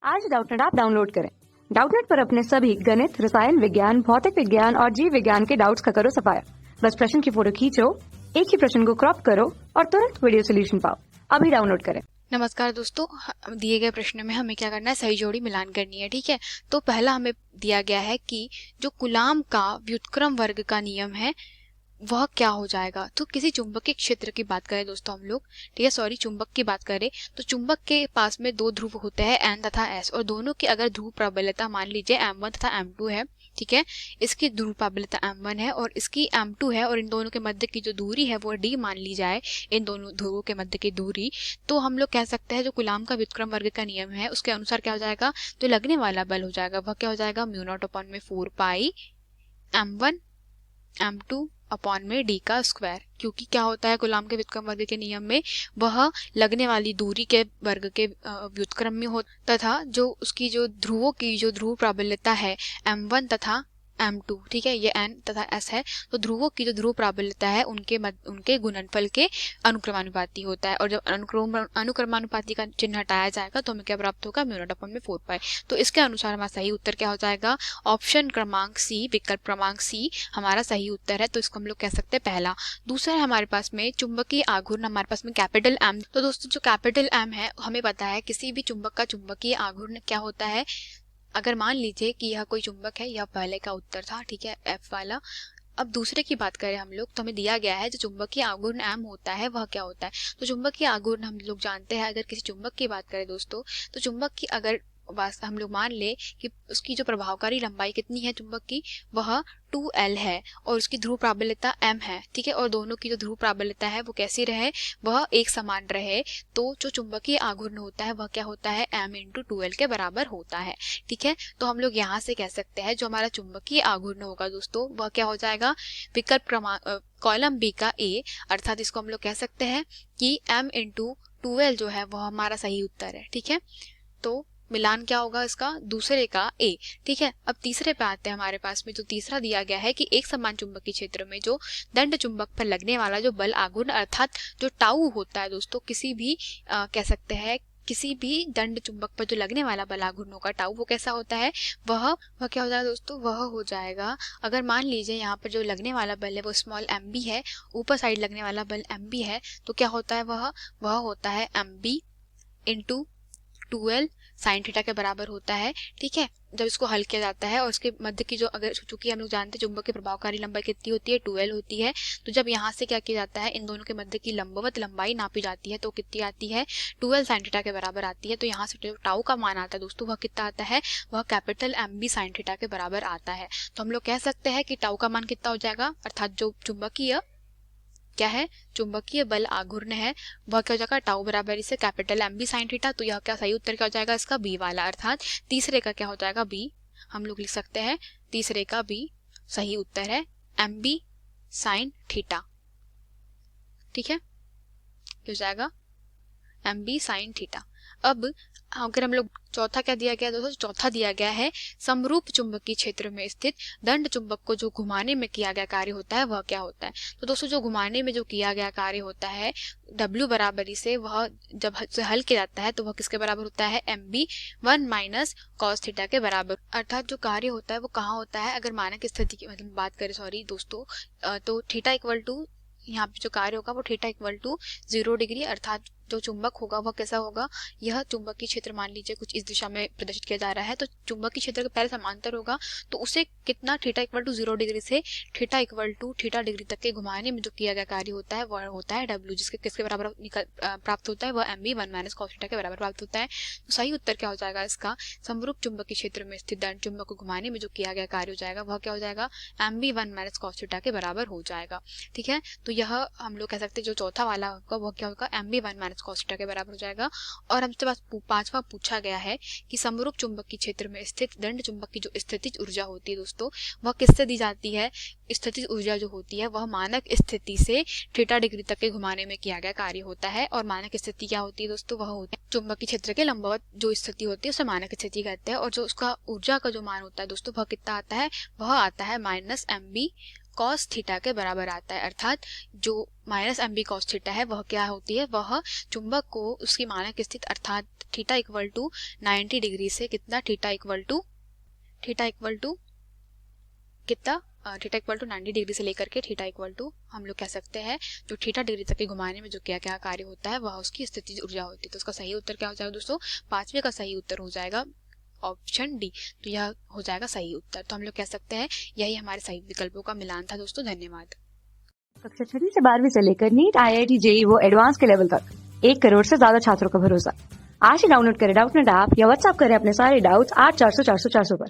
आज Doubtnut app download करें। Doubtnut पर अपने सभी गणित, रसायन विज्ञान, भौतिक विज्ञान और जीव विज्ञान के डाउट्स का करो सफाया। बस प्रश्न की फोटो खींचो, एक ही प्रश्न को क्रॉप करो और तुरंत वीडियो सोल्यूशन पाओ। अभी डाउनलोड करें। नमस्कार दोस्तों, दिए गए प्रश्न में हमें क्या करना है, सही जोड़ी मिलान करनी है। ठीक है, तो पहला हमें दिया गया है कि जो कूलाम का व्युत्क्रम वर्ग का नियम है वह क्या हो जाएगा। तो किसी चुंबकीय क्षेत्र की बात करें दोस्तों हम लोग, ठीक है, सॉरी चुंबक की बात करें तो चुंबक के पास में दो ध्रुव होते हैं N तथा S, और दोनों की अगर ध्रुव प्रबलता मान लीजिए M1 तथा M2 है, ठीक है, इसकी ध्रुव प्रबलता M1 है और इसकी M2 है, और इन दोनों के मध्य की जो दूरी है वो D मान ली जाए, इन दोनों ध्रुवों के मध्य की दूरी, तो हम लोग कह सकते हैं जो कूलाम का व्युत्क्रम वर्ग का नियम है उसके अनुसार क्या हो जाएगा, जो लगने वाला बल हो जाएगा वह क्या हो जाएगा, μ0/4 पाई M1 M2 अपॉन में D का स्क्वायर। क्योंकि क्या होता है कूलाम के व्युत्क्रम वर्ग के नियम में, वह लगने वाली दूरी के वर्ग के व्युत्क्रम में हो तथा जो उसकी जो ध्रुवों की जो ध्रुव प्राबल्यता है M1 तथा M2, ठीक है, ये N तथा S है, तो ध्रुवों की जो ध्रुव प्राबल्यता है उनके गुणनफल के अनुक्रमानुपाती होता है, और जब अनुक्रमानुपाती का चिन्ह हटाया जाएगा तो हमें क्या प्राप्त होगा, μ0/4 पाई। तो इसके अनुसार हमारा सही उत्तर क्या हो जाएगा, ऑप्शन क्रमांक सी, विकल्प क्रमांक सी हमारा सही उत्तर है। तो इसको हम लोग कह सकते हैं पहला। दूसरा है हमारे पास में चुंबकीय आघूर्ण, हमारे पास में कैपिटल M। तो दोस्तों जो कैपिटल M है हमें पता है किसी भी चुंबक का चुंबकीय आघूर्ण क्या होता है। अगर मान लीजिए कि यह कोई चुंबक है, यह पहले का उत्तर था, ठीक है, F वाला। अब दूसरे की बात करें हम लोग तो हमें दिया गया है जो चुंबकीय आघूर्ण M होता है वह क्या होता है। तो चुंबकीय आघूर्ण हम लोग जानते हैं, अगर किसी चुंबक की बात करें दोस्तों, तो चुंबक की अगर हम लोग मान ले कि उसकी जो प्रभावकारी लंबाई कितनी है चुंबक की, वह 2L है और उसकी ध्रुव प्राबल्यता M है, ठीक है, और दोनों की जो ध्रुव प्राबल्यता है वो कैसी रहे, वह एक समान रहे। तो जो चुंबकीय आघूर्ण होता है वह क्या होता है, M × 2L के बराबर होता है। ठीक है, तो हम लोग यहाँ से कह सकते हैं जो हमारा चुंबकीय आघूर्ण होगा दोस्तों वह क्या हो जाएगा, विकल्प क्रमांक कॉलम बी का A, अर्थात इसको हम लोग कह सकते हैं कि M × 2L जो है वह हमारा सही उत्तर है। ठीक है, तो मिलान क्या होगा इसका, दूसरे का A। ठीक है, अब तीसरे पे आते हैं। हमारे पास में जो तीसरा दिया गया है कि एक समान चुंबकीय क्षेत्र में जो दंड चुंबक पर लगने वाला जो बल आघूर्ण अर्थात जो टाउ होता है दोस्तों, किसी भी कह सकते हैं किसी भी दंड चुंबक पर जो लगने वाला बल आघूर्ण होगा टाउ, वो कैसा होता है, वह क्या हो जाएगा दोस्तों, वह हो जाएगा, अगर मान लीजिए यहाँ पर जो लगने वाला बल है वो स्मॉल MB है, ऊपर साइड लगने वाला बल MB है, तो क्या होता है वह होता है MB × 2L साइन थीटा के बराबर होता है। ठीक है, जब इसको हल किया जाता है और उसके मध्य की जो, अगर चूंकि हम लोग जानते हैं चुंबक की प्रभावकारी लंबाई कितनी होती है, 2L होती है, तो जब यहाँ से क्या किया जाता है, इन दोनों के मध्य की लंबवत लंबाई नापी जाती है तो कितनी आती है, 2L साइन थीटा के बराबर आती है। तो यहाँ से जो टाउ का मान आता है दोस्तों वह कितना आता है, वह कैपिटल MB साइन थीटा के बराबर आता है। तो हम लोग कह सकते हैं कि टाउ का मान कितना हो जाएगा, अर्थात जो चुंबकीय क्या है, चुंबकीय बल आघूर्ण है वह क्या हो जाएगा, टाउ बराबर इसे कैपिटल MB साइन थीटा। तो यह क्या सही उत्तर क्या हो जाएगा इसका, B वाला, अर्थात तीसरे का क्या हो जाएगा B, हम लोग लिख सकते हैं तीसरे का B सही उत्तर है, MB साइन थीटा। ठीक है, क्या हो जाएगा, MB साइन थीटा। अब अगर हम लोग चौथा क्या दिया गया दोस्तों, चौथा दिया गया है समरूप चुंबकीय क्षेत्र में स्थित दंड चुंबक को जो घुमाने में किया गया कार्य होता है वह क्या होता है। तो दोस्तों जो घुमाने में जो किया गया कार्य होता है W बराबरी से, वह जब से हल किया जाता है तो वह किसके बराबर होता है, MB 1 - cos थीटा के बराबर। अर्थात जो कार्य होता है वो कहाँ होता है, अगर मानक स्थिति की मतलब बात करें, सॉरी दोस्तों, तो थीटा इक्वल टू, यहाँ पे जो कार्य होगा वो थीटा इक्वल टू 0 डिग्री, अर्थात जो चुंबक होगा वह कैसा होगा, यह चुंबकीय क्षेत्र मान लीजिए कुछ इस दिशा में प्रदर्शित किया जा रहा है, तो चुंबकीय क्षेत्र के पहले समांतर होगा, तो उसे कितना, थीटा इक्वल टू 0 डिग्री से theta equal to theta degree तक के घुमाने में जो किया गया कार्य होता है वह होता है W, जिसके किसके बराबर प्राप्त होता है, वह MB 1 - cos थीटा के बराबर प्राप्त होता है। तो सही उत्तर क्या हो जाएगा इसका, समरूप चुंबकीय क्षेत्र में स्थित दंड चुंबक को घुमाने में जो किया गया कार्य हो जाएगा वह क्या हो जाएगा, MB 1 - cos थीटा के बराबर हो जाएगा। ठीक है, तो यह हम लोग कह सकते हैं जो चौथा वाला होगा वह क्या होगा, MB 1 - cos थीटा के बराबर हो जाएगा। और हमसे पास पांचवा पूछा गया है कि समरूप चुंबकीय क्षेत्र में स्थित दंड चुंबक की जो स्थितिज ऊर्जा होती है दोस्तों वह किससे दी जाती है। स्थितिज ऊर्जा जो होती है वह मानक स्थिति से थीटा डिग्री तक के घुमाने में किया गया कार्य होता है, और मानक स्थिति क्या होती है दोस्तों, वह होती है चुंबकीय क्षेत्र के लंबवत जो स्थिति होती है उसे मानक स्थिति कहते हैं, और जो उसका ऊर्जा का जो मान होता है दोस्तों वह कितना आता है, वह आता है -MB cos थीटा के बराबर आता है। अर्थात जो -MB cos थीटा है वह क्या होती है, वह चुंबक को उसकी मानक स्थिति अर्थात थीटा इक्वल टू 90 डिग्री से कितना, थीटा इक्वल टू कितना, थीटा इक्वल टू 90 डिग्री से लेकर के थीटा इक्वल टू हम लोग कह सकते हैं जो थीटा डिग्री तक के घुमाने में जो क्या क्या कार्य होता है वह उसकी स्थितिज ऊर्जा होती है। तो उसका सही उत्तर क्या हो जाएगा दोस्तों, पांचवे का सही उत्तर हो जाएगा ऑप्शन डी। तो यह हो जाएगा सही उत्तर। तो हम लोग कह सकते हैं यही हमारे सही विकल्पों का मिलान था दोस्तों। धन्यवाद। कक्षा 6 से 12वीं से लेकर नीट, IIT, JEE वो एडवांस के लेवल तक 1 करोड़ से ज्यादा छात्रों का भरोसा। आज ही डाउनलोड करें डाउटनेट ऐप या व्हाट्सएप करें अपने सारे डाउट्स 8400 400 400 पर।